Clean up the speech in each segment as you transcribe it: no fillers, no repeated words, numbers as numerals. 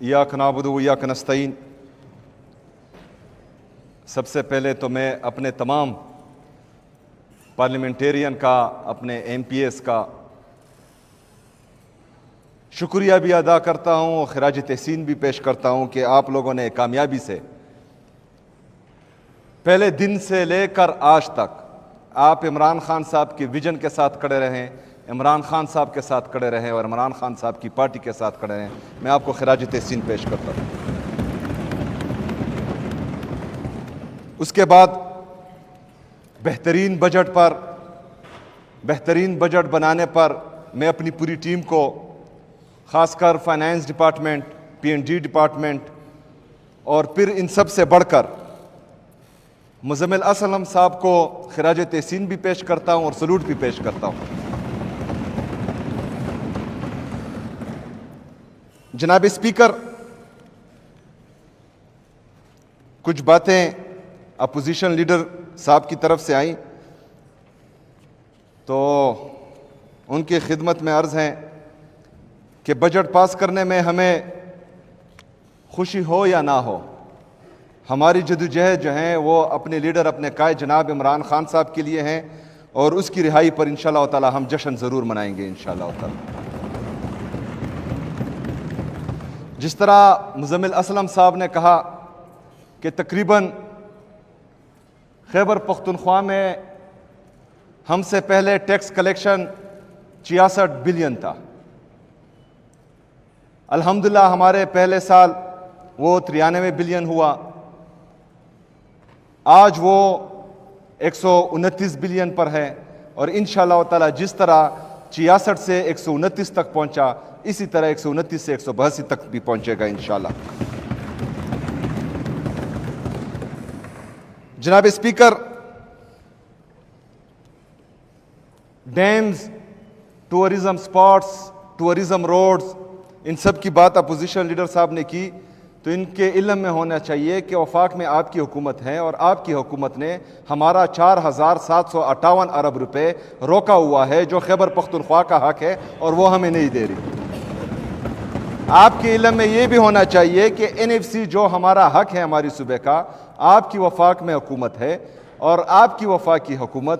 इय्याक नअबुदु व इय्याक नस्तईन। सबसे पहले तो मैं अपने तमाम पार्लियामेंटेरियन का, अपने MPs का शुक्रिया भी अदा करता हूँ और खिराज तहसीन भी पेश करता हूँ कि आप लोगों ने कामयाबी से पहले दिन से लेकर आज तक आप इमरान खान साहब के विजन के साथ खड़े रहें, इमरान खान साहब के साथ खड़े रहें और इमरान खान साहब की पार्टी के साथ खड़े रहें। मैं आपको खिराज तहसीन पेश करता हूँ। उसके बाद बेहतरीन बजट बनाने पर मैं अपनी पूरी टीम को, ख़ासकर फाइनेंस डिपार्टमेंट, P&D डिपार्टमेंट और फिर इन सब से बढ़कर मुज़म्मिल असलम साहब को खिराज तहसीन भी पेश करता हूँ और सलूट भी पेश करता हूँ। जनाब स्पीकर, कुछ बातें अपोजिशन लीडर साहब की तरफ से आई तो उनकी खिदमत में अर्ज़ है कि बजट पास करने में हमें खुशी हो या ना हो, हमारी जदोजहद जो है वो अपने लीडर, अपने कायद जनाब इमरान खान साहब के लिए हैं और उसकी रिहाई पर इंशाअल्लाह ताला हम जश्न ज़रूर मनाएंगे इंशाअल्लाह ताला। जिस तरह मुज़म्मिल असलम साहब ने कहा कि तकरीबन खैबर पख्तूनख्वा में हमसे पहले टैक्स कलेक्शन 66 बिलियन था। अल्हम्दुलिल्लाह हमारे पहले साल वो 93 बिलियन हुआ, आज वो 129 बिलियन पर है और इंशाअल्लाह ताला जिस तरह 66 से 129 तक पहुंचा, इसी तरह 129 से 182 तक भी पहुंचेगा इंशाअल्लाह। जनाब speaker, dams, tourism spots, tourism roads, इन सब की बात अपोजिशन लीडर साहब ने की तो इनके इल्म में होना चाहिए कि वफाक में आपकी हुकूमत है और आपकी हुकूमत ने हमारा 4,758 अरब रुपए रोका हुआ है जो खैबर पख्तूनख्वा का हक है और वो हमें नहीं दे रही। आपके इल्म में ये भी होना चाहिए कि NFC जो हमारा हक है हमारी सूबे का, आपकी वफाक में हुकूमत है और आपकी वफाकी हुकूमत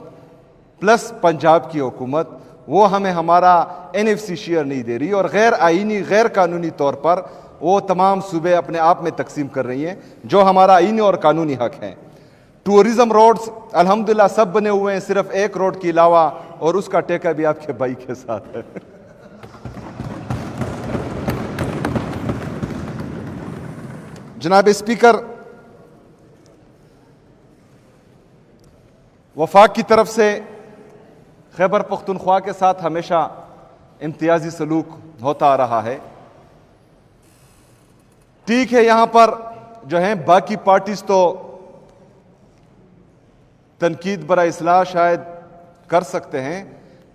प्लस पंजाब की हुकूमत वो हमें हमारा NFC शेयर नहीं दे रही और गैर आईनी, गैर कानूनी तौर पर वो तमाम सूबे अपने आप में तकसीम कर रही हैं जो हमारा आईनी और कानूनी हक है। टूरिज्म रोड्स अल्हम्दुलिल्लाह सब बने हुए हैं, सिर्फ एक रोड के अलावा, और उसका टेका भी आपके भाई के साथ है। जनाब स्पीकर, वफाक की तरफ से खैबर पख्तूनख्वा के साथ हमेशा इम्तियाजी सलूक होता आ रहा है। ठीक है, यहां पर जो है बाकी पार्टीज तो तनकीद बरा इस्लाह शायद कर सकते हैं,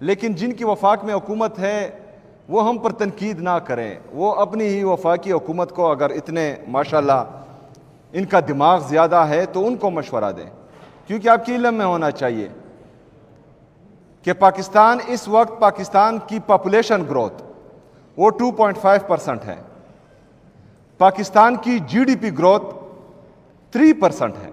लेकिन जिनकी वफाक में हुकूमत है वो हम पर तनकीद ना करें। वो अपनी ही वफाकी हुकूमत को अगर इतने माशाल्लाह इनका दिमाग ज़्यादा है तो उनको मशवरा दें, क्योंकि आपके इल्म में होना चाहिए कि पाकिस्तान इस वक्त, पाकिस्तान की पॉपुलेशन ग्रोथ वो 2.5% है, पाकिस्तान की GDP ग्रोथ 3% है।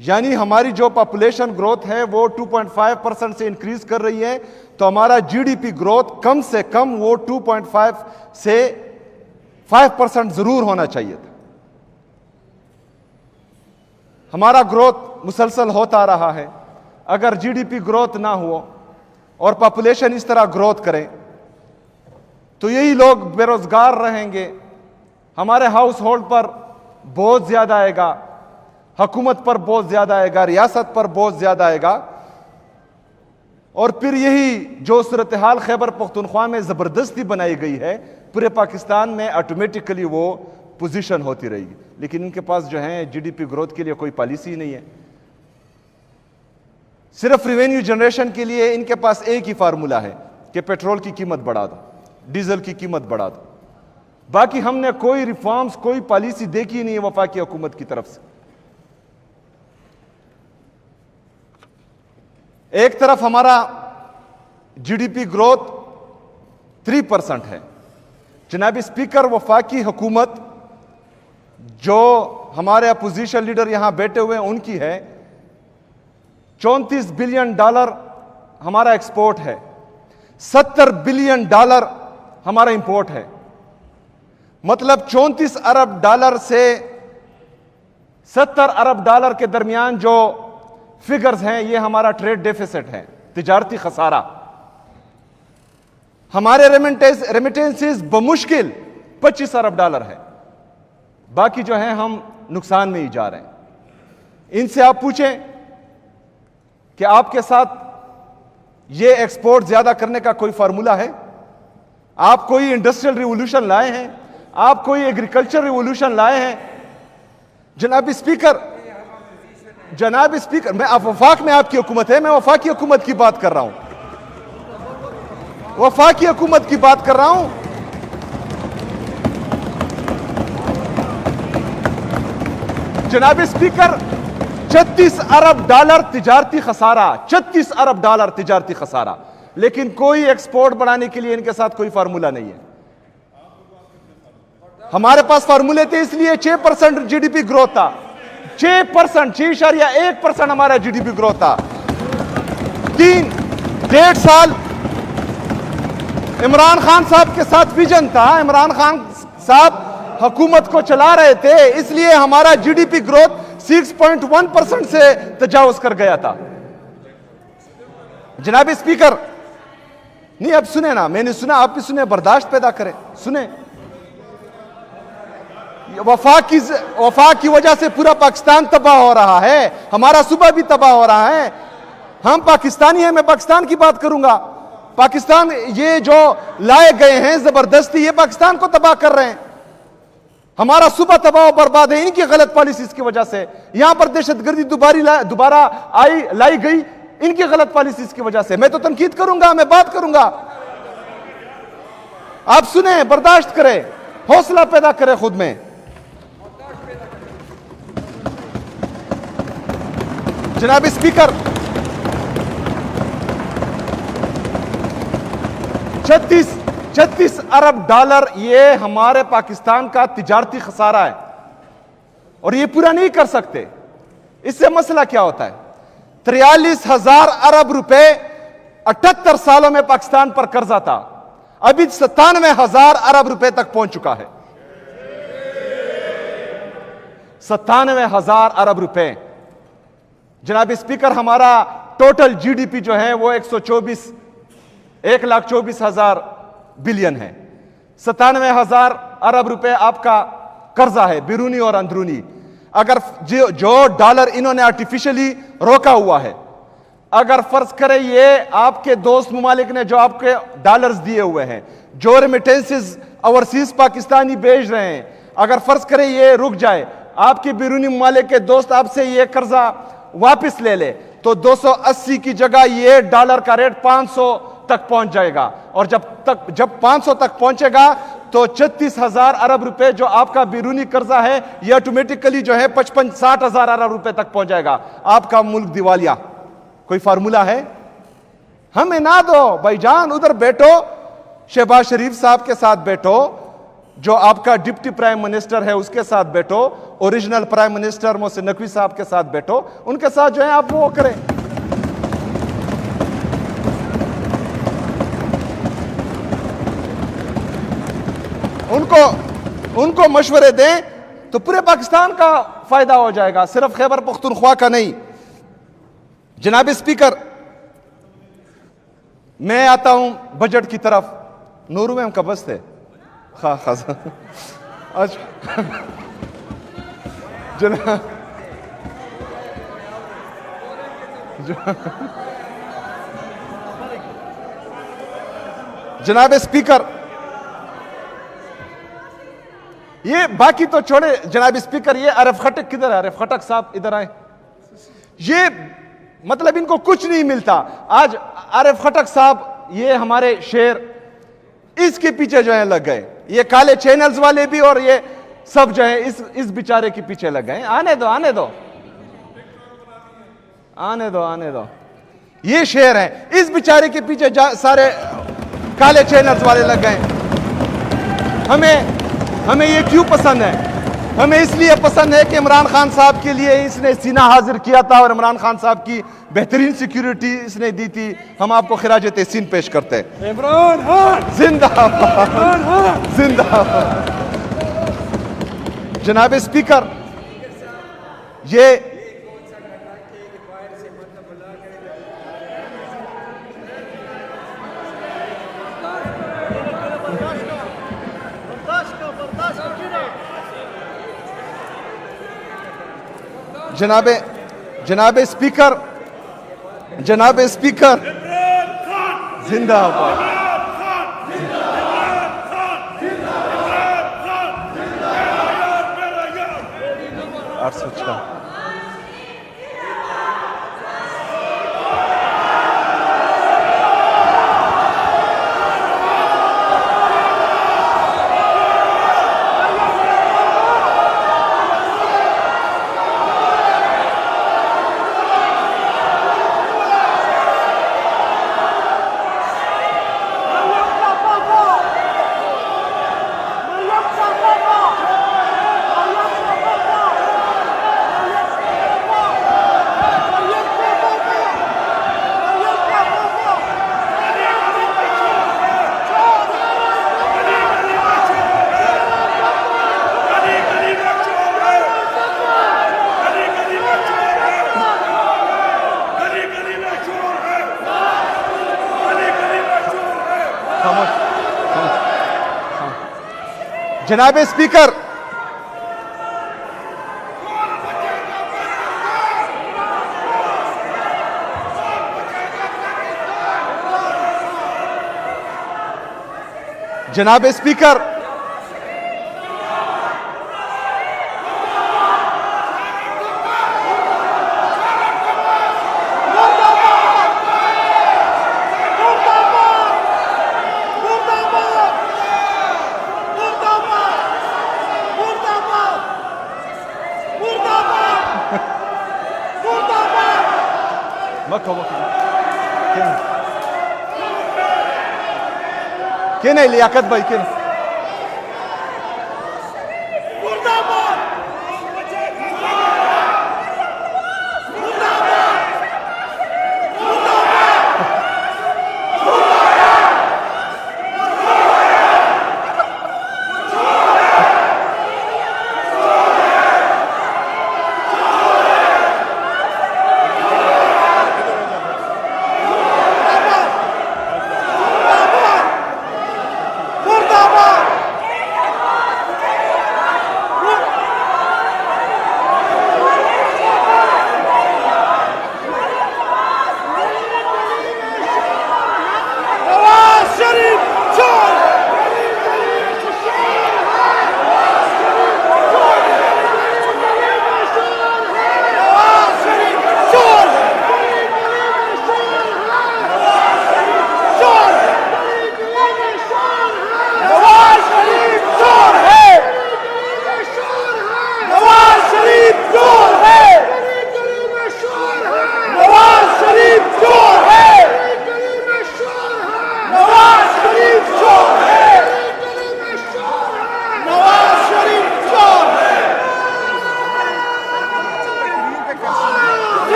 यानी हमारी जो पॉपुलेशन ग्रोथ है वो 2.5% से इंक्रीज कर रही है, तो हमारा GDP ग्रोथ कम से कम वो 2.5 से 5% जरूर होना चाहिए था। हमारा ग्रोथ मुसलसल होता आ रहा है। अगर GDP ग्रोथ ना हो और पॉपुलेशन इस तरह ग्रोथ करे तो यही लोग बेरोजगार रहेंगे, हमारे हाउस होल्ड पर बोझ ज्यादा आएगा, हुकूमत पर बोझ ज्यादा आएगा, रियासत पर बोझ ज्यादा आएगा और फिर यही जो सूरत हाल खैबर पख्तूनख्वा में जबरदस्ती बनाई गई है पूरे पाकिस्तान में ऑटोमेटिकली वो पोजीशन होती रहेगी। लेकिन इनके पास जो है GDP ग्रोथ के लिए कोई पॉलिसी नहीं है। सिर्फ रेवेन्यू जनरेशन के लिए इनके पास एक ही फार्मूला है कि पेट्रोल की कीमत बढ़ा दो, डीजल की कीमत बढ़ा दो। बाकी हमने कोई रिफॉर्म्स, कोई पॉलिसी देखी नहीं है वफाकी हुकूमत की तरफ से। एक तरफ हमारा GDP ग्रोथ 3% है, जनाब स्पीकर, वफाकी हुकूमत जो हमारे अपोजिशन लीडर यहां बैठे हुए हैं उनकी है, 34 बिलियन डॉलर हमारा एक्सपोर्ट है, 70 बिलियन डॉलर हमारा इंपोर्ट है। मतलब 34 अरब डॉलर से 70 अरब डॉलर के दरमियान जो फिगर्स हैं, ये हमारा ट्रेड डेफिसिट है, तिजारती खसारा। हमारे रेमिटेंसेस बमुश्किल 25 अरब डॉलर है, बाकी जो है हम नुकसान में ही जा रहे हैं। इनसे आप पूछें कि आपके साथ ये एक्सपोर्ट ज्यादा करने का कोई फार्मूला है? आप कोई इंडस्ट्रियल रिवोल्यूशन लाए हैं? आप कोई एग्रीकल्चर रिवोल्यूशन लाए हैं? जनाब स्पीकर, मैं वफाक में आपकी हुकूमत है, मैं वफाकी हुकूमत की बात कर रहा हूं, वफाकी हुकूमत की बात कर रहा हूं। जनाब स्पीकर, 36 अरब डॉलर तिजारती खसारा, 36 अरब डॉलर तिजारती खसारा, लेकिन कोई एक्सपोर्ट बढ़ाने के लिए इनके साथ कोई फार्मूला नहीं है। हमारे पास फार्मूले थे, इसलिए 6% जीडीपी ग्रोथ था, 6.1% हमारा जीडीपी ग्रोथ था। 3-1.5 साल इमरान खान साहब के साथ विजन था, इमरान खान साहब हुकूमत को चला रहे थे, इसलिए हमारा जीडीपी ग्रोथ 6.1% से तजावुज कर गया था। जनाब स्पीकर, नहीं अब सुने ना, मैंने सुना, आप भी सुने, बर्दाश्त पैदा करें, सुने। वफा की वजह से पूरा पाकिस्तान तबाह हो रहा है, हमारा सूबा भी तबाह हो रहा है। हम पाकिस्तानी हैं, मैं पाकिस्तान की बात करूंगा। पाकिस्तान, ये जो लाए गए हैं जबरदस्ती, ये पाकिस्तान को तबाह कर रहे हैं। हमारा सूबा तबाह बर्बाद है इनकी गलत पॉलिसीज की वजह से। यहां पर दहशतगर्दी दोबारा लाई गई इनकी गलत पॉलिसीज की वजह से। मैं तो तनकीद करूंगा, मैं बात करूंगा, आप सुने, बर्दाश्त करें, हौसला पैदा करें खुद में। जनाब स्पीकर, 36 अरब डॉलर ये हमारे पाकिस्तान का तिजारती खसारा है, और ये पूरा नहीं कर सकते। इससे मसला क्या होता है? 43,000 अरब रुपए 78 सालों में पाकिस्तान पर कर्जा था, अभी 97,000 अरब रुपए तक पहुंच चुका है। 97,000 अरब रुपए। जनाब स्पीकर, हमारा टोटल जीडीपी जो है वो 1,24,000 बिलियन है। 97,000 अरब रुपए आपका कर्जा है, बैरूनी और अंदरूनी। अगर जो डॉलर इन्होंने आर्टिफिशियली रोका हुआ है, अगर फर्ज करें ये आपके दोस्त मुमालिक ने जो आपके डॉलर्स दिए हुए हैं, जो रेमिटेंसेस ओवरसीज पाकिस्तानी भेज रहे हैं, अगर फर्ज करें ये रुक जाए, आपके बैरूनी मुमालिक के दोस्त आपसे ये कर्जा वापस ले ले, तो 280 की जगह ये डॉलर का रेट 500 तक पहुंच जाएगा। और जब 500 तक पहुंचेगा तो 36,000 अरब रुपए जो आपका बैरूनी कर्जा है ये ऑटोमेटिकली जो है 55-60,000 अरब रुपए तक पहुंच जाएगा। आपका मुल्क दिवालिया। कोई फार्मूला है? हमें ना दो भाईजान, उधर बैठो, शहबाज शरीफ साहब के साथ बैठो, जो आपका डिप्टी प्राइम मिनिस्टर है उसके साथ बैठो, original prime minister Mohsin Naqvi साहब के साथ बैठो, उनके साथ जो है आप वो करें। उनको मशवरे दें तो पूरे पाकिस्तान का फायदा हो जाएगा, सिर्फ खैबर पख्तूनख्वा का नहीं। जनाब स्पीकर, मैं आता हूं बजट की तरफ। नूरू में हम कबस थे जनाब स्पीकर, ये बाकी तो छोड़े जनाब स्पीकर, ये आरिफ खटक किधर है? आरिफ खटक साहब इधर आए। ये मतलब इनको कुछ नहीं मिलता। आज आरिफ खटक साहब ये हमारे शेर, इसके पीछे जो है लग गए, ये काले चैनल्स वाले भी और ये सब जो है इस बेचारे के पीछे लग गए। आने दो आने दो आने दो आने दो, ये शेर है, इस बेचारे के पीछे सारे काले चैनल्स वाले लग गए। हमें ये क्यों पसंद है? हमें इसलिए पसंद है कि इमरान खान साहब के लिए इसने सीना हाजिर किया था और इमरान खान साहब की बेहतरीन सिक्योरिटी इसने दी थी। हम आपको खिराज तहसीन पेश करते हैं। इमरान खान जिंदाबाद, जिंदाबाद। जनाब स्पीकर, ये जनाब स्पीकर, जिंदाबाद। जनाब स्पीकर, जनाब स्पीकर, केन है लियाकत भाई, केन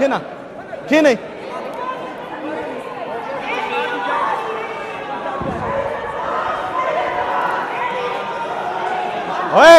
खेना खे नहीं ओए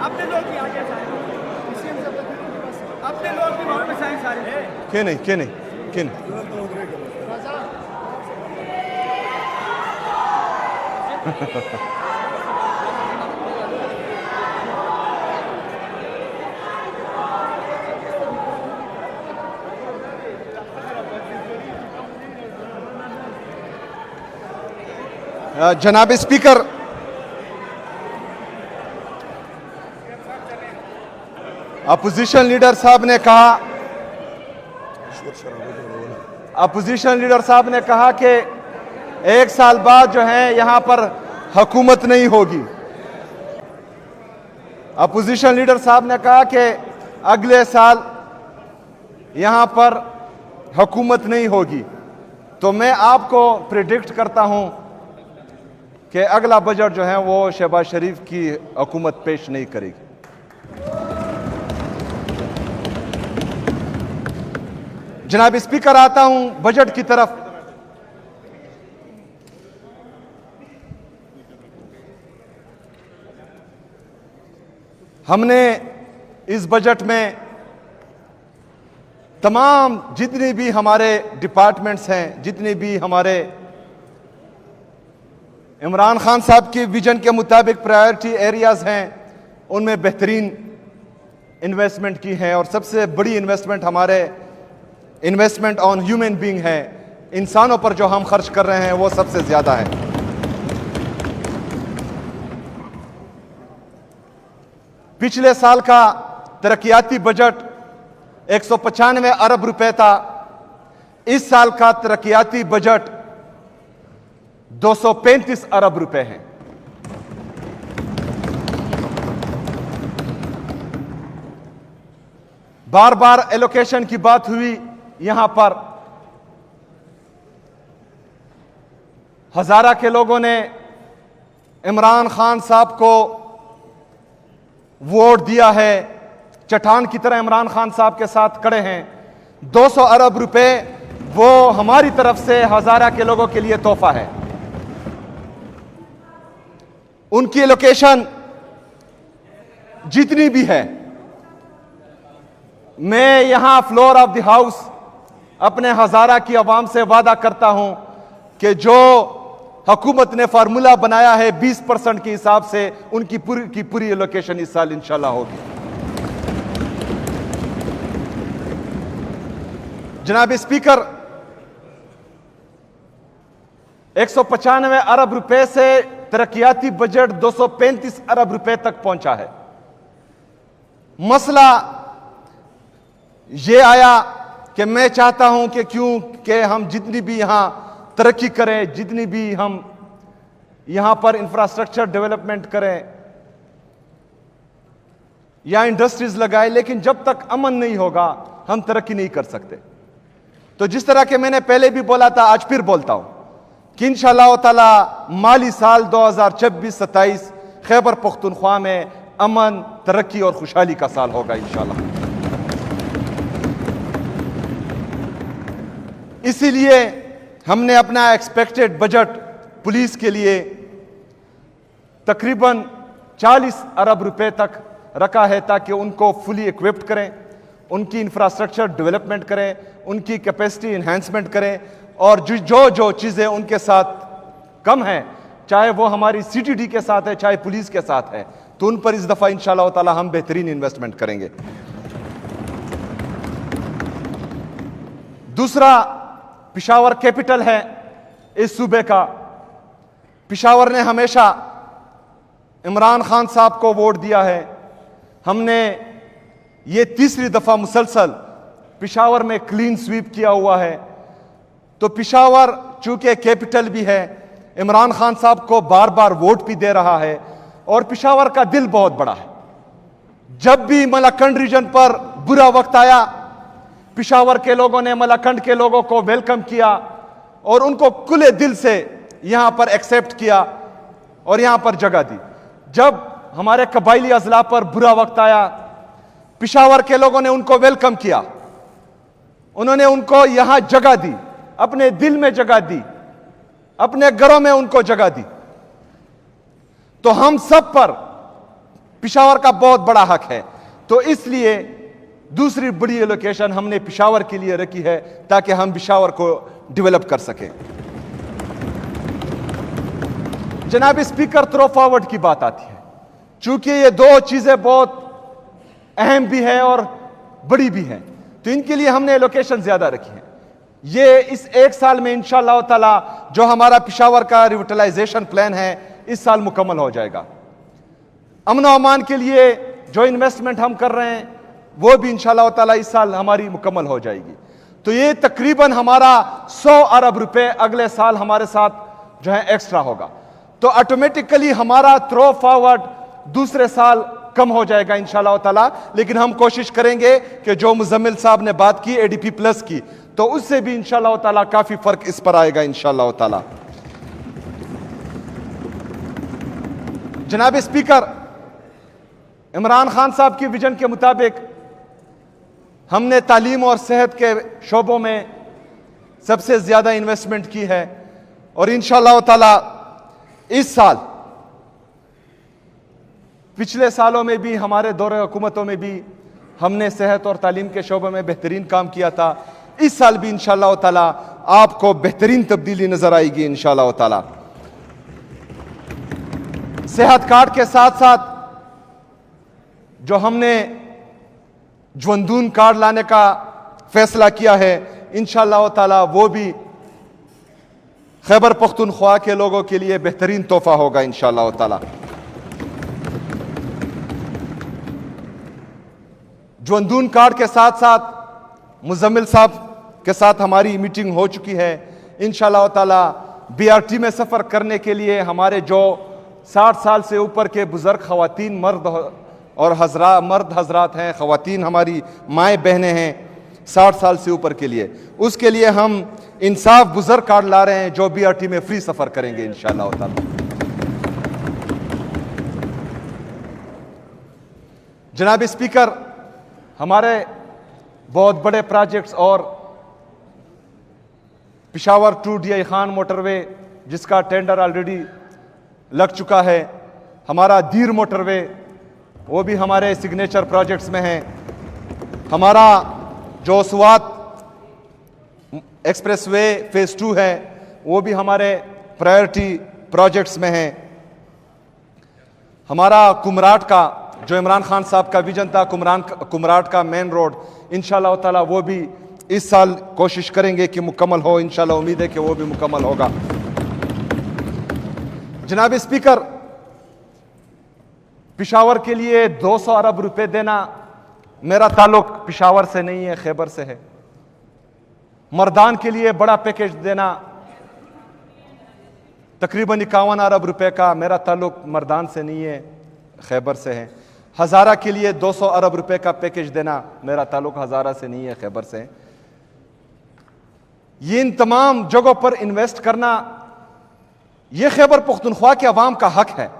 अपने लोग भी आगे सारे अपने लोग भी वापस आए सारे खे नहीं खे नहीं खे नहीं जनाब स्पीकर, अपोजिशन लीडर साहब ने कहा कि 1 साल बाद जो है यहां पर हुकूमत नहीं होगी। अपोजिशन लीडर साहब ने कहा कि अगले साल यहां पर हुकूमत नहीं होगी। तो मैं आपको प्रिडिक्ट करता हूं कि अगला बजट जो है वो शहबाज शरीफ की हुकूमत पेश नहीं करेगी। जनाब स्पीकर, आता हूं बजट की तरफ। हमने इस बजट में तमाम जितनी भी हमारे डिपार्टमेंट्स हैं, जितनी भी हमारे इमरान खान साहब की विजन के मुताबिक प्रायोरिटी एरियाज हैं, उनमें बेहतरीन इन्वेस्टमेंट की है। और सबसे बड़ी इन्वेस्टमेंट हमारे इन्वेस्टमेंट ऑन ह्यूमन बीइंग है। इंसानों पर जो हम खर्च कर रहे हैं वो सबसे ज्यादा है। पिछले साल का तरक्याती बजट 195 अरब रुपए था। इस साल का तरक्याती बजट 235 अरब रुपए हैं। बार बार एलोकेशन की बात हुई। यहां पर हजारा के लोगों ने इमरान खान साहब को वोट दिया है, चट्टान की तरह इमरान खान साहब के साथ खड़े हैं। 200 अरब रुपए वो हमारी तरफ से हजारा के लोगों के लिए तोहफा है। उनकी लोकेशन जितनी भी है, मैं यहां फ्लोर ऑफ द हाउस अपने हजारा की आवाम से वादा करता हूं कि जो हुकूमत ने फार्मूला बनाया है 20% के हिसाब से, उनकी पूरी लोकेशन इस साल इंशाल्लाह होगी। जनाब स्पीकर, 195 अरब रुपए से तरक्याती बजट 235 अरब रुपए तक पहुंचा है। मसला यह आया कि मैं चाहता हूं कि क्योंकि हम जितनी भी यहां तरक्की करें, जितनी भी हम यहां पर इंफ्रास्ट्रक्चर डेवलपमेंट करें या इंडस्ट्रीज लगाएं, लेकिन जब तक अमन नहीं होगा हम तरक्की नहीं कर सकते। तो जिस तरह के मैंने पहले भी बोला था, आज फिर बोलता हूं कि इंशाअल्लाह ताला माली साल 2026-27 खैबर पख्तूनख्वा में अमन, तरक्की और खुशहाली का साल होगा इंशाअल्लाह। इसीलिए हमने अपना एक्सपेक्टेड बजट पुलिस के लिए तकरीबन 40 अरब रुपए तक रखा है, ताकि उनको फुली इक्विप्ड करें, उनकी इंफ्रास्ट्रक्चर डेवलपमेंट करें, उनकी कैपेसिटी इन्हांसमेंट करें, और जो चीज़ें उनके साथ कम हैं, चाहे वो हमारी सीटीडी के साथ है, चाहे पुलिस के साथ है, तो उन पर इस दफ़ा इंशाअल्लाह ताला हम बेहतरीन इन्वेस्टमेंट करेंगे। दूसरा, पिशावर कैपिटल है इस सूबे का। पिशावर ने हमेशा इमरान खान साहब को वोट दिया है। हमने ये तीसरी दफा मुसलसल पिशावर में क्लीन स्वीप किया हुआ है। तो पिशावर चूंकि कैपिटल भी है, इमरान खान साहब को बार बार वोट भी दे रहा है और पिशावर का दिल बहुत बड़ा है। जब भी मलाकंड रीजन पर बुरा वक्त आया, पिशावर के लोगों ने मलाकंड के लोगों को वेलकम किया और उनको खुले दिल से यहां पर एक्सेप्ट किया और यहां पर जगह दी। जब हमारे कबायली अजला पर बुरा वक्त आया, पिशावर के लोगों ने उनको वेलकम किया, उन्होंने उनको यहां जगह दी, अपने दिल में जगह दी, अपने घरों में उनको जगह दी। तो हम सब पर पिशावर का बहुत बड़ा हक है। तो इसलिए दूसरी बड़ी एलोकेशन हमने पिशावर के लिए रखी है ताकि हम पिशावर को डेवलप कर सकें। जनाब स्पीकर, थ्रो फॉरवर्ड की बात आती है। चूंकि ये दो चीजें बहुत अहम भी है और बड़ी भी हैं, तो इनके लिए हमने एलोकेशन ज्यादा रखी है। ये इस एक साल में इंशाअल्लाह ताला जो हमारा पिशावर का रिविटलाइजेशन प्लान है इस साल मुकम्मल हो जाएगा। अमन और अमान के लिए जो इन्वेस्टमेंट हम कर रहे हैं वो भी इंशाअल्लाह ताला इस साल हमारी मुकम्मल हो जाएगी। तो ये तकरीबन हमारा 100 अरब रुपए अगले साल हमारे साथ जो है एक्स्ट्रा होगा। तो ऑटोमेटिकली हमारा थ्रो फॉरवर्ड दूसरे साल कम हो जाएगा इंशाअल्लाह ताला। लेकिन हम कोशिश करेंगे कि जो मुजम्मिल साहब ने बात की एडीपी प्लस की, तो उससे भी इंशाअल्लाह ताला काफी फर्क इस पर आएगा इंशाअल्लाह ताला। जनाब स्पीकर, इमरान खान साहब की विजन के मुताबिक हमने तालीम और सेहत के शोबों में सबसे ज्यादा इन्वेस्टमेंट की है और इंशाअल्लाह ताला इस साल, पिछले सालों में भी हमारे दौरे हुकूमतों में भी हमने सेहत और तालीम के शोबे में बेहतरीन काम किया था। इस साल भी इंशाअल्लाह ताला आपको बेहतरीन तब्दीली नजर आएगी इंशाअल्लाह ताला। सेहत कार्ड के साथ साथ जो हमने ज्वंदून कार्ड लाने का फैसला किया है इंशाअल्लाह ताला वो भी खैबर पख्तूनख्वा के लोगों के लिए बेहतरीन तोहफा होगा इंशाअल्लाह ताला। ज्वंदून कार्ड के साथ साथ मुजम्मिल साहब के साथ हमारी मीटिंग हो चुकी है। इंशाअल्लाह ताला बीआरटी में सफर करने के लिए हमारे जो 60 साल से ऊपर के बुजुर्ग खवातीन मर्द और मर्द हजरात हैं, खवातीन हमारी माएँ बहनें हैं 60 साल से ऊपर के लिए, उसके लिए हम इंसाफ बुजुर्ग कार्ड ला रहे हैं जो बीआरटी में फ्री सफर करेंगे इंशाअल्लाह ताला। जनाब स्पीकर, हमारे बहुत बड़े प्रोजेक्ट्स और Peshawar to DI Khan motorway जिसका टेंडर ऑलरेडी लग चुका है, हमारा दीर मोटरवे वो भी हमारे सिग्नेचर प्रोजेक्ट्स में है, हमारा जो सुवात एक्सप्रेसवे फेज 2 है वो भी हमारे प्रायोरिटी प्रोजेक्ट्स में है, हमारा कुमराट का जो इमरान खान साहब का विजन था कुमराट का मेन रोड इंशाअल्लाह ताला वो भी इस साल कोशिश करेंगे कि मुकम्मल हो। इंशाअल्लाह उम्मीद है कि वो भी मुकम्मल होगा। जनाब स्पीकर, पिशावर के लिए 200 अरब रुपए देना, मेरा ताल्लुक पिशावर से नहीं है, खैबर से है। मर्दान के लिए बड़ा पैकेज देना तकरीबन 51 अरब रुपए का, मेरा ताल्लुक मर्दान से नहीं है, खैबर से है। हज़ारा के लिए 200 अरब रुपए का पैकेज देना, मेरा ताल्लुक हज़ारा से नहीं है, खैबर से है। ये इन तमाम जगहों पर इन्वेस्ट करना ये खैबर पख्तूनख्वा के अवाम का हक है।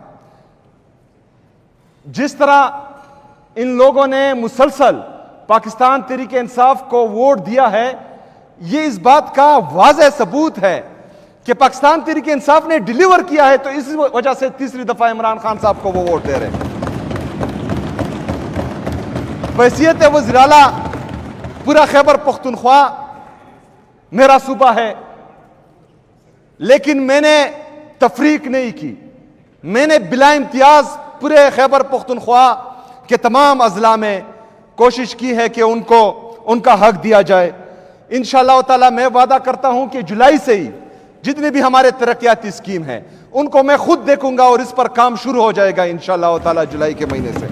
जिस तरह इन लोगों ने मुसलसल पाकिस्तान तहरीक इंसाफ को वोट दिया है, ये इस बात का वाज़ेह सबूत है कि पाकिस्तान तहरीक इंसाफ ने डिलीवर किया है। तो इस वजह से तीसरी दफा इमरान खान साहब को वो वोट दे रहे हैं। बहैसियत वज़ीर आला पूरा खैबर पख्तूनख्वा मेरा सूबा है, लेकिन मैंने तफरीक नहीं की। मैंने बिला इम्तियाज पूरे खैबर पख्तूनख्वा के तमाम अजला में कोशिश की है कि उनको उनका हक दिया जाए। इंशाअल्लाह ताला मैं वादा करता हूं कि जुलाई से ही जितने भी हमारे तरक्याती स्कीम हैं उनको मैं खुद देखूंगा और इस पर काम शुरू हो जाएगा इंशाअल्लाह ताला जुलाई के महीने से।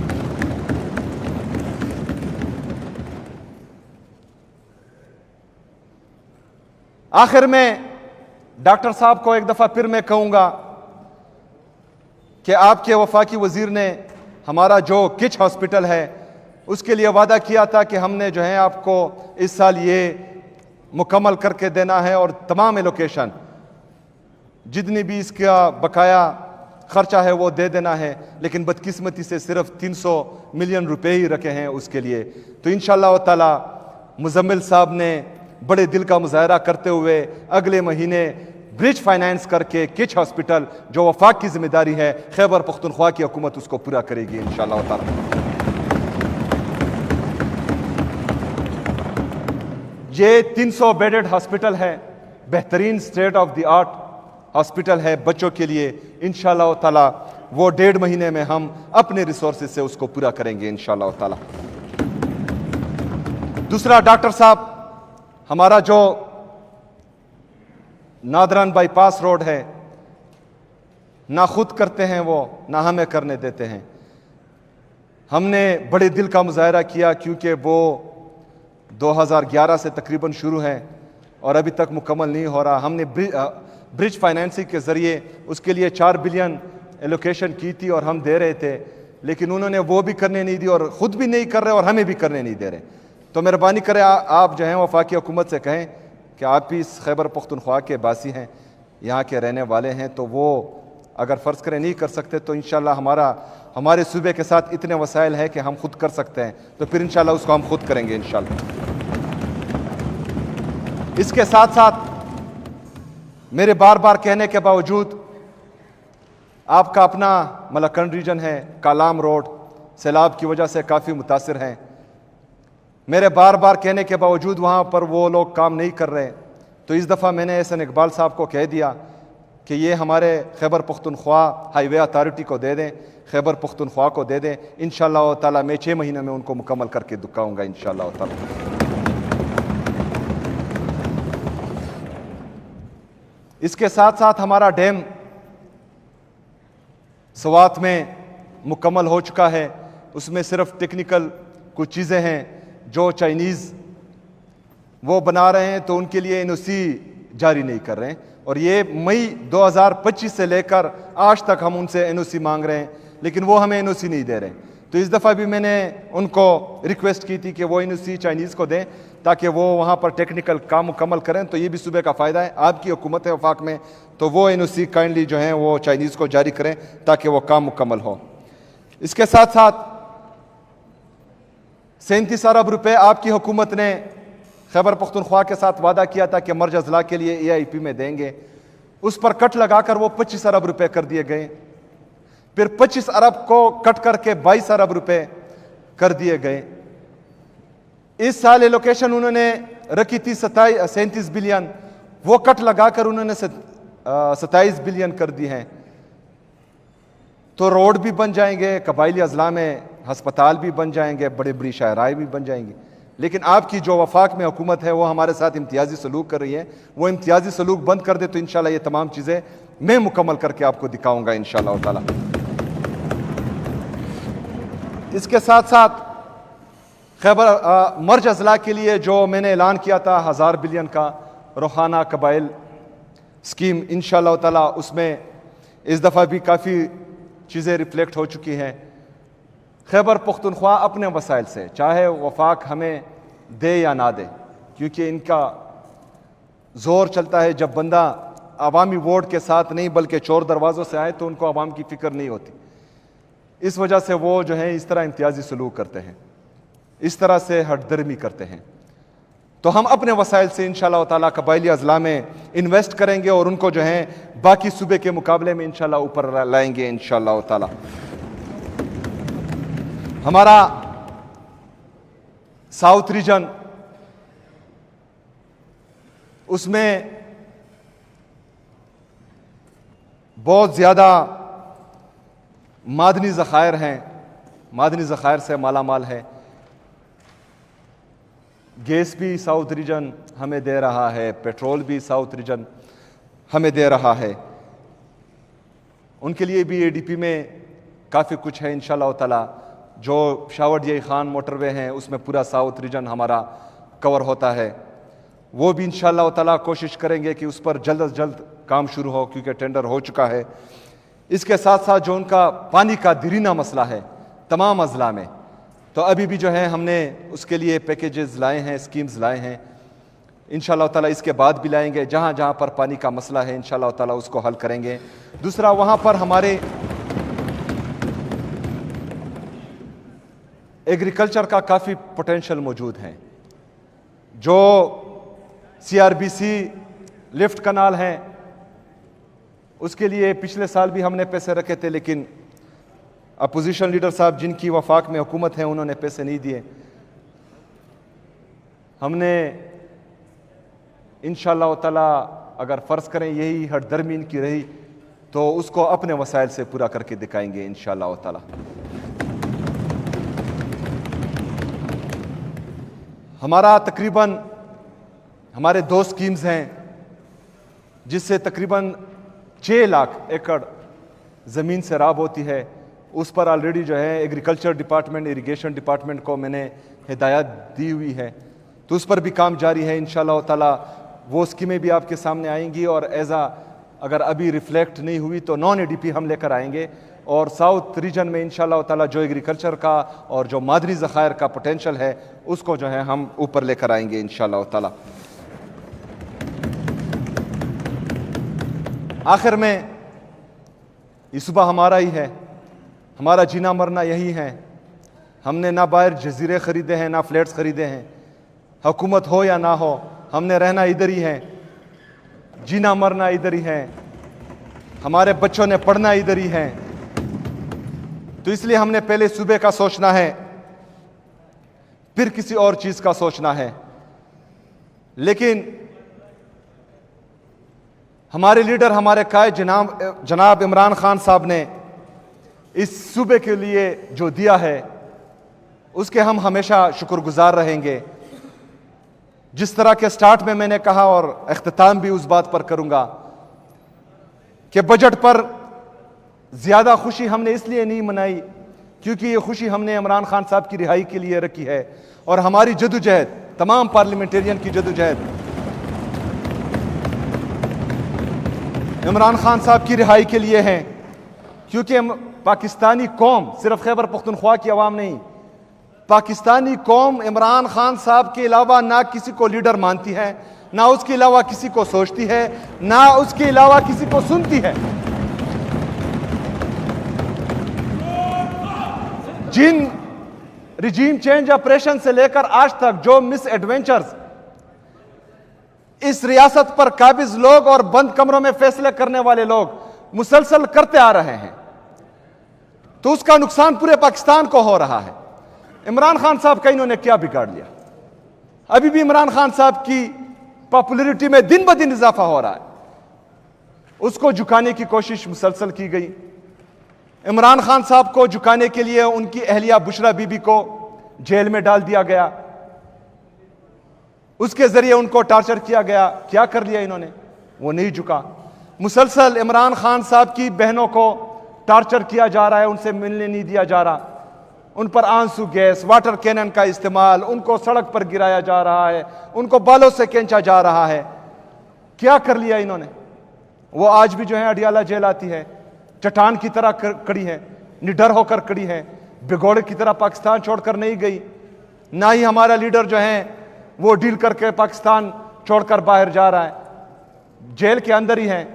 आखिर में डॉक्टर साहब को एक दफ़ा फिर मैं कहूँगा कि आपके वफाकी वज़ीर ने हमारा जो किच हॉस्पिटल है उसके लिए वादा किया था कि हमने जो है आपको इस साल ये मुकम्मल करके देना है और तमाम एलोकेशन जितनी भी इसका बकाया खर्चा है वो दे देना है, लेकिन बदकिस्मती से सिर्फ 300 मिलियन रुपए ही रखे हैं उसके लिए। तो इंशाअल्लाह ताला मुजम्मिल साहब ने बड़े दिल का मुजाहरा करते हुए अगले महीने ब्रिज फाइनेंस करके किच हॉस्पिटल जो वफाक की जिम्मेदारी है खैबर पख्तूनख्वा की हुकूमत उसको पूरा करेगी इंशाअल्लाह ताला। ये 300 बेडेड हॉस्पिटल है, बेहतरीन state of the art hospital है बच्चों के लिए। इंशाअल्लाह ताला वो 1.5 महीने में हम अपने रिसोर्सेज से उसको पूरा करेंगे इंशाअल्लाह ताला। दूसरा, डॉक्टर साहब, हमारा जो नादरान बाईपास रोड है ना खुद करते हैं वो ना हमें करने देते हैं। हमने बड़े दिल का मुजाहरा किया क्योंकि वो 2011 से तकरीबन शुरू है और अभी तक मुकम्मल नहीं हो रहा। हमने ब्रिज फाइनेंसिंग के ज़रिए उसके लिए 4 बिलियन एलोकेशन की थी और हम दे रहे थे, लेकिन उन्होंने वो भी करने नहीं दी और ख़ुद भी नहीं कर रहे और हमें भी करने नहीं दे रहे। तो मेहरबानी करें आप जो हैं वफाकी हुकूमत से कहें कि आप भी इस खैबर पख्तूनख्वा के बासी हैं, यहाँ के रहने वाले हैं, तो वो अगर फ़र्ज़ करें नहीं कर सकते तो इंशाअल्लाह हमारे सूबे के साथ इतने वसाइल हैं कि हम खुद कर सकते हैं, तो फिर इंशाअल्लाह उसको हम खुद करेंगे इंशाअल्लाह। इसके साथ साथ मेरे बार बार कहने के बावजूद आपका अपना मलकन रीजन है, कालाम रोड सैलाब की वजह से काफ़ी मुतासिर हैं। मेरे बार बार कहने के बावजूद वहाँ पर वो लोग काम नहीं कर रहे, तो इस दफ़ा मैंने एहसन इकबाल साहब को कह दिया कि ये हमारे खैबर पख्तूनख्वा हाईवे अथॉरिटी को दे दें, खैबर पख्तूनख्वा को दे दें। इंशाअल्लाह ताला मैं 6 महीने में उनको मुकम्मल करके दिखाऊंगा इंशाअल्लाह ताला। इसके साथ साथ हमारा डैम सवात में मुकम्मल हो चुका है। उसमें सिर्फ टेक्निकल कुछ चीज़ें हैं जो चाइनीज़ वो बना रहे हैं, तो उनके लिए एनओसी जारी नहीं कर रहे हैं और ये मई 2025 से लेकर आज तक हम उनसे एनओसी मांग रहे हैं, लेकिन वो हमें एनओसी नहीं दे रहे। तो इस दफ़ा भी मैंने उनको रिक्वेस्ट की थी कि वो एनओसी चाइनीज़ को दें ताकि वो वहाँ पर टेक्निकल काम मुकम्मल करें। तो ये भी सूबे का फ़ायदा है, आपकी हुकूमत है वफाक में, तो वो एनओसी काइंडली जो है वो चाइनीज़ को जारी करें ताकि वो काम मुकम्मल हो। इसके साथ साथ 37 अरब रुपए आपकी हुकूमत ने खैबर पख्तूनख्वा के साथ वादा किया था कि मर्ज अजला के लिए AIP में देंगे, उस पर कट लगाकर वो 25 अरब रुपए कर दिए गए। फिर 25 अरब को कट करके 22 अरब रुपए कर दिए गए। इस साल एलोकेशन उन्होंने रखी थी 37 बिलियन, वो कट लगाकर उन्होंने 27 बिलियन कर दी हैं। तो रोड भी बन जाएंगे, कबायली अजला में हस्पताल भी बन जाएंगे, बड़े बड़ी शाहराएँ भी बन जाएंगी। लेकिन आपकी जो वफाक में हुकूमत है वो हमारे साथ इम्तियाजी सलूक कर रही है, वो इम्तियाजी सलूक बंद कर दे तो इंशाल्लाह ये तमाम चीज़ें मैं मुकम्मल करके आपको दिखाऊंगा इंशाल्लाह ताला। इसके साथ साथ खैबर मर्ज अजला के लिए जो मैंने ऐलान किया था 1000 बिलियन का रोहाना कबाइल स्कीम, इंशाल्लाह ताला उसमें इस दफ़ा भी काफ़ी चीज़ें रिफ्लेक्ट हो चुकी हैं। खैबर पख्तूनख्वा अपने वसाइल से, चाहे वफाक हमें दे या ना दे, क्योंकि इनका ज़ोर चलता है जब बंदा अवामी वोट के साथ नहीं बल्कि चोर दरवाज़ों से आए तो उनको अवाम की फ़िक्र नहीं होती। इस वजह से वो जो है इस तरह इम्तियाजी सलूक करते हैं, इस तरह से हटदर्मी करते हैं। तो हम अपने वसाइल से इंशाअल्लाह ताला कबायली अजला में इन्वेस्ट करेंगे और उनको जो है बाकी सूबे के मुकाबले में इंशाअल्लाह ऊपर लाएंगे इंशाअल्लाह ताला। हमारा साउथ रीजन, उसमें बहुत ज़्यादा मादनी ज़खायर हैं, मादनी ज़खायर से मालामाल है। गैस भी साउथ रीजन हमें दे रहा है, पेट्रोल भी साउथ रीजन हमें दे रहा है। उनके लिए भी ADP में काफ़ी कुछ है इंशाअल्लाह ताला। जो शावट ये खान मोटरवे हैं उसमें पूरा साउथ रीजन हमारा कवर होता है। वो भी इंशाअल्लाह ताला कोशिश करेंगे कि उस पर जल्द से जल्द काम शुरू हो, क्योंकि टेंडर हो चुका है। इसके साथ साथ जो उनका पानी का दीरीना मसला है तमाम अजला में, तो अभी भी जो है हमने उसके लिए पैकेजेस लाए हैं, स्कीम्स लाए हैं। इंशाअल्लाह ताला इसके बाद भी लाएंगे। जहाँ जहाँ पर पानी का मसला है इंशाअल्लाह ताला उसको हल करेंगे। दूसरा, वहाँ पर हमारे एग्रीकल्चर का काफ़ी पोटेंशियल मौजूद है। जो CRBC लिफ्ट कनाल है उसके लिए पिछले साल भी हमने पैसे रखे थे, लेकिन अपोजिशन लीडर साहब जिनकी वफाक में हुकूमत है उन्होंने पैसे नहीं दिए। हमने इंशाअल्लाह ताला अगर फ़र्ज़ करें यही हरदर्मी इनकी रही तो उसको अपने वसाइल से पूरा करके दिखाएंगे इंशाअल्लाह ताला। हमारा तकरीबन हमारे 2 स्कीम्स हैं जिससे तकरीबन 6 लाख एकड़ ज़मीन से राब होती है। उस पर ऑलरेडी जो है एग्रीकल्चर डिपार्टमेंट, इरिगेशन डिपार्टमेंट को मैंने हिदायत दी हुई है, तो उस पर भी काम जारी है। इंशाअल्लाह ताला वो स्कीमें भी आपके सामने आएंगी और अगर अभी रिफ्लेक्ट नहीं हुई तो नॉन ADP हम लेकर आएंगे और साउथ रीजन में इंशाअल्लाह ताला जो एग्रीकल्चर का और जो मादनी ज़खायर का पोटेंशियल है उसको जो है हम ऊपर लेकर आएंगे इंशाअल्लाह ताला। आखिर में ये सुबह हमारा ही है, हमारा जीना मरना यही है। हमने ना बाहर जजीरे ख़रीदे हैं ना फ्लैट्स ख़रीदे हैं। हुकूमत हो या ना हो हमने रहना इधर ही है, जीना मरना इधर ही है, हमारे बच्चों ने पढ़ना इधर ही है। तो इसलिए हमने पहले सूबे का सोचना है, फिर किसी और चीज़ का सोचना है। लेकिन हमारे लीडर, हमारे कायद जनाब इमरान खान साहब ने इस सूबे के लिए जो दिया है उसके हम हमेशा शुक्रगुजार रहेंगे। जिस तरह के स्टार्ट में मैंने कहा और इख्तिताम भी उस बात पर करूंगा कि बजट पर ज़्यादा खुशी हमने इसलिए नहीं मनाई क्योंकि ये खुशी हमने इमरान खान साहब की रिहाई के लिए रखी है और हमारी जदोजहद, तमाम पार्लियामेंटेरियन की जदोजहद इमरान खान साहब की रिहाई के लिए है। क्योंकि पाकिस्तानी कौम, सिर्फ खैबर पख्तूनख्वा की आवाम नहीं, पाकिस्तानी कौम इमरान खान साहब के अलावा ना किसी को लीडर मानती है, ना उसके अलावा किसी को सोचती है, ना उसके अलावा किसी को सुनती है। जिन रिजीम चेंज ऑपरेशन से लेकर आज तक जो मिस एडवेंचर्स इस रियासत पर काबिज लोग और बंद कमरों में फैसले करने वाले लोग मुसलसल करते आ रहे हैं, तो उसका नुकसान पूरे पाकिस्तान को हो रहा है। इमरान खान साहब का इन्होंने क्या बिगाड़ लिया? अभी भी इमरान खान साहब की पॉपुलैरिटी में दिन ब दिन इजाफा हो रहा है। उसको झुकाने की कोशिश मुसलसल की गई। इमरान खान साहब को झुकाने के लिए उनकी अहलिया बुशरा बीबी को जेल में डाल दिया गया, उसके जरिए उनको टार्चर किया गया। क्या कर लिया इन्होंने? वो नहीं झुका। मुसलसल इमरान खान साहब की बहनों को टार्चर किया जा रहा है, उनसे मिलने नहीं दिया जा रहा, उन पर आंसू गैस, वाटर कैनन का इस्तेमाल, उनको सड़क पर गिराया जा रहा है, उनको बालों से खींचा जा रहा है। क्या कर लिया इन्होंने? वो आज भी जो है अडियाला जेल आती है, चट्टान की तरह खड़ी है, निडर होकर खड़ी है, भिगोड़े की तरह पाकिस्तान छोड़कर नहीं गई। ना ही हमारा लीडर जो है वो डील करके पाकिस्तान छोड़कर बाहर जा रहा है, जेल के अंदर ही है।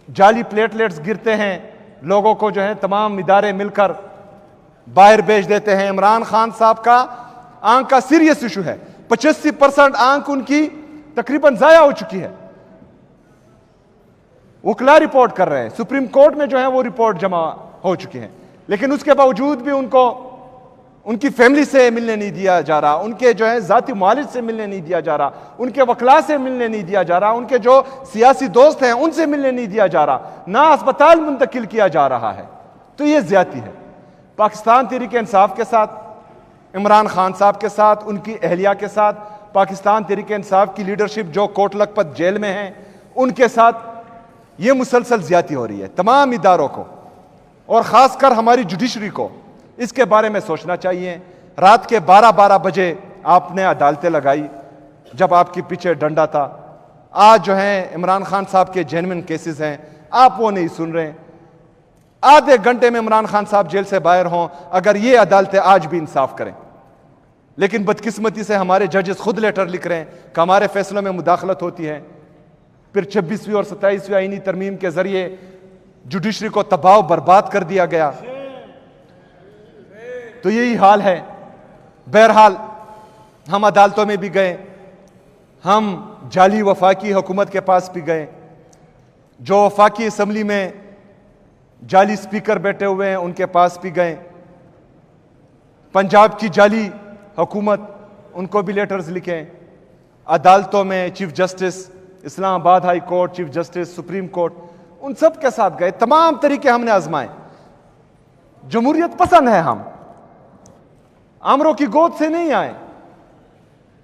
जाली प्लेटलेट्स गिरते हैं, लोगों को जो है तमाम इदारे मिलकर बाहर भेज देते हैं। इमरान खान साहब का आंख का सीरियस इशू है, 85% आंख उनकी तकरीबन जाया हो चुकी है। वकला रिपोर्ट कर रहे हैं, सुप्रीम कोर्ट में जो है वो रिपोर्ट जमा हो चुकी है, लेकिन उसके बावजूद भी उनको उनकी फैमिली से मिलने नहीं दिया जा रहा, उनके जो है जाती मालिक से मिलने नहीं दिया जा रहा, उनके वकला से मिलने नहीं दिया जा रहा, उनके जो सियासी दोस्त हैं उनसे मिलने नहीं दिया जा रहा, ना अस्पताल मुंतकिल किया जा रहा है। तो ये ज्यादती है। पाकिस्तान तहरीक इंसाफ के साथ, इमरान खान साहब के साथ, उनकी अहलिया के साथ, पाकिस्तान तहरीक इंसाफ की लीडरशिप जो कोट लखपत जेल में है उनके साथ ये मुसलसल ज्यादती हो रही है। तमाम इदारों को और ख़ासकर हमारी जुडिशरी को इसके बारे में सोचना चाहिए। रात के 12-12 बजे आपने अदालतें लगाई, जब आपके पीछे डंडा था। आज जो है इमरान खान साहब के जेन्युइन केसेस हैं, आप वो नहीं सुन रहे हैं। आधे घंटे में इमरान खान साहब जेल से बाहर हों, अगर ये अदालतें आज भी इंसाफ करें। लेकिन बदकिस्मती से हमारे जजेस खुद लेटर लिख रहे हैं कि हमारे फैसलों में मुदाखलत होती है। फिर 26वीं और 27वीं आईनी तरमीम के जरिए जुडिशरी को तबाह बर्बाद कर दिया गया। तो यही हाल है। बहरहाल हम अदालतों में भी गए, हम जाली वफाकी हुकूमत के पास भी गए, जो वफाकी असम्बली में जाली स्पीकर बैठे हुए हैं उनके पास भी गए, पंजाब की जाली हुकूमत उनको भी लेटर्स लिखे, अदालतों में chief justice Islamabad high court, chief justice supreme court, उन सब के साथ गए। तमाम तरीके हमने आजमाए। जमहूरियत पसंद है, हम आमरों की गोद से नहीं आए,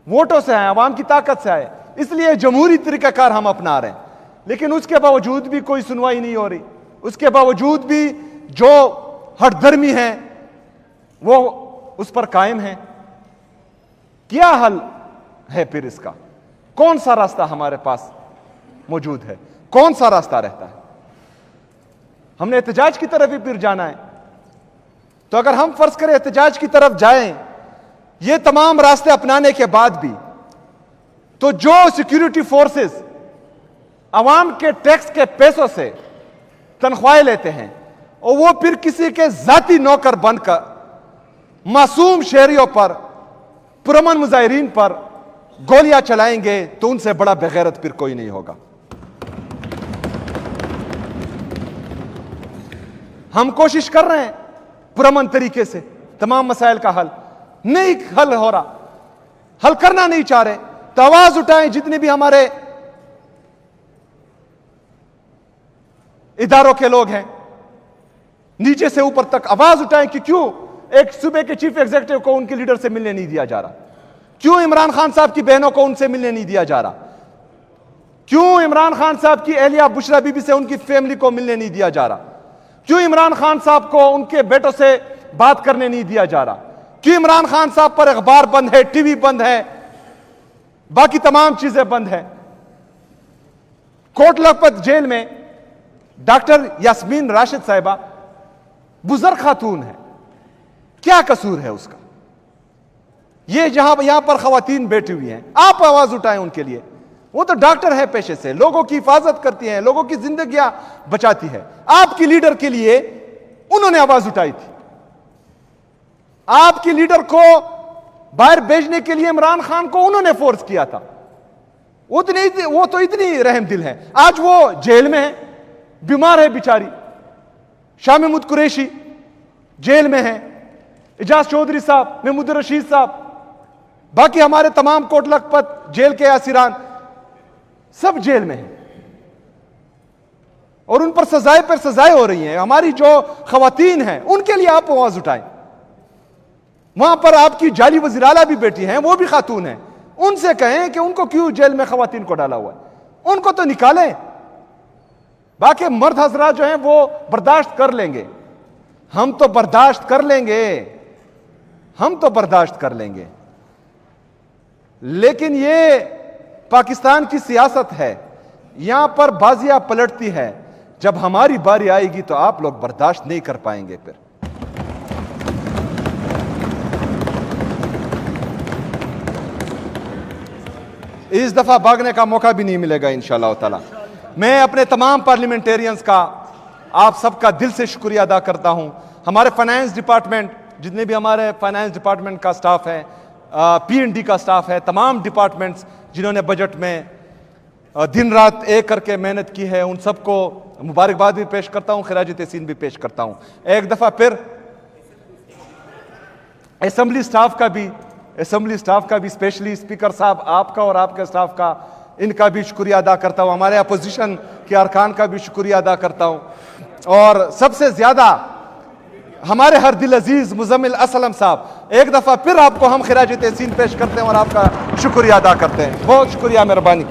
वोटों से आए, अवाम की ताकत से आए, इसलिए जमहूरी तरीकाकार हम अपना रहे हैं। लेकिन उसके बावजूद भी कोई सुनवाई नहीं हो रही, उसके बावजूद भी जो हठधर्मी है वो उस पर कायम है। क्या हल है फिर इसका? कौन सा रास्ता हमारे पास मौजूद है? कौन सा रास्ता रहता है? हमने एहतजाज की तरफ ही फिर जाना है। तो अगर हम फर्ज करें एहतजाज की तरफ जाएं, ये तमाम रास्ते अपनाने के बाद भी, तो जो सिक्योरिटी फोर्सेस अवाम के टैक्स के पैसों से तनख्वाहें लेते हैं और वो फिर किसी के जाती नौकर बनकर मासूम शहरियों पर, पुरअमन मुजाहिरीन पर गोलियां चलाएंगे, तो उनसे बड़ा बेगैरत फिर कोई नहीं होगा। हम कोशिश कर रहे हैं पुरअमन तरीके से तमाम मसाइल का हल, नहीं हल हो रहा, हल करना नहीं चाह रहे, तो आवाज उठाएं। जितने भी हमारे इदारों के लोग हैं, नीचे से ऊपर तक आवाज उठाएं कि क्यों एक सूबे के चीफ एग्जीक्यूटिव को उनके लीडर से मिलने नहीं दिया जा रहा, क्यों इमरान खान साहब की बहनों को उनसे मिलने नहीं दिया जा रहा, क्यों इमरान खान साहब की एहलिया बुशरा बीबी से उनकी फैमिली को मिलने नहीं दिया जा रहा, क्यों इमरान खान साहब को उनके बेटों से बात करने नहीं दिया जा रहा, क्यों इमरान खान साहब पर अखबार बंद है, टीवी बंद है, बाकी तमाम चीजें बंद है। कोट लखपत जेल में डॉक्टर यास्मीन राशिद साहिबा बुजुर्ग खातून है, क्या कसूर है उसका? ये यहां पर खवातीन बैठी हुई हैं, आप आवाज उठाएं उनके लिए। वो तो डॉक्टर है पेशे से, लोगों की हिफाजत करती हैं, लोगों की जिंदगियां बचाती है। आपकी लीडर के लिए उन्होंने आवाज उठाई थी। आपकी लीडर को बाहर भेजने के लिए इमरान खान को उन्होंने फोर्स किया था। वो तो इतनी रहम दिल है। आज वो जेल में है, बीमार है बेचारी। शाह महमूद कुरैशी जेल में है, इजाज चौधरी साहब, महमूद रशीद साहब, बाकी हमारे तमाम कोट लखपत जेल के आसिरान सब जेल में हैं और उन पर सजाएं पर सजाएं हो रही हैं। हमारी जो खवातीन हैं उनके लिए आप आवाज उठाएं। वहां पर आपकी जाली वज़ीर-ए-आला भी बैठी हैं, वो भी खातून हैं, उनसे कहें कि उनको क्यों जेल में खवातीन को डाला हुआ है, उनको तो निकालें। बाकी मर्द हजरात जो हैं वो बर्दाश्त कर लेंगे, हम तो बर्दाश्त कर लेंगे, हम तो बर्दाश्त कर लेंगे। लेकिन ये पाकिस्तान की सियासत है, यहां पर बाजियां पलटती है। जब हमारी बारी आएगी तो आप लोग बर्दाश्त नहीं कर पाएंगे। फिर इस दफा भागने का मौका भी नहीं मिलेगा इंशाअल्लाह ताला। मैं अपने तमाम पार्लियामेंटेरियंस का, आप सबका दिल से शुक्रिया अदा करता हूं। हमारे फाइनेंस डिपार्टमेंट, जितने भी हमारे फाइनेंस डिपार्टमेंट का स्टाफ है, P&D का स्टाफ है, तमाम डिपार्टमेंट्स जिन्होंने बजट में दिन रात एक करके मेहनत की है, उन सबको मुबारकबाद भी पेश करता हूं, खिराज तहसीन भी पेश करता हूं। एक दफा फिर असेंबली स्टाफ का भी स्पेशली स्पीकर साहब आपका और आपके स्टाफ का, इनका भी शुक्रिया अदा करता हूं। हमारे अपोजिशन के अरकान का भी शुक्रिया अदा करता हूं और सबसे ज्यादा हमारे हर दिल अजीज मुजम्मिल असलम साहब, एक दफा फिर आपको हम खिराज तहसीन पेश करते हैं और आपका शुक्रिया अदा करते हैं। बहुत शुक्रिया, मेहरबानी।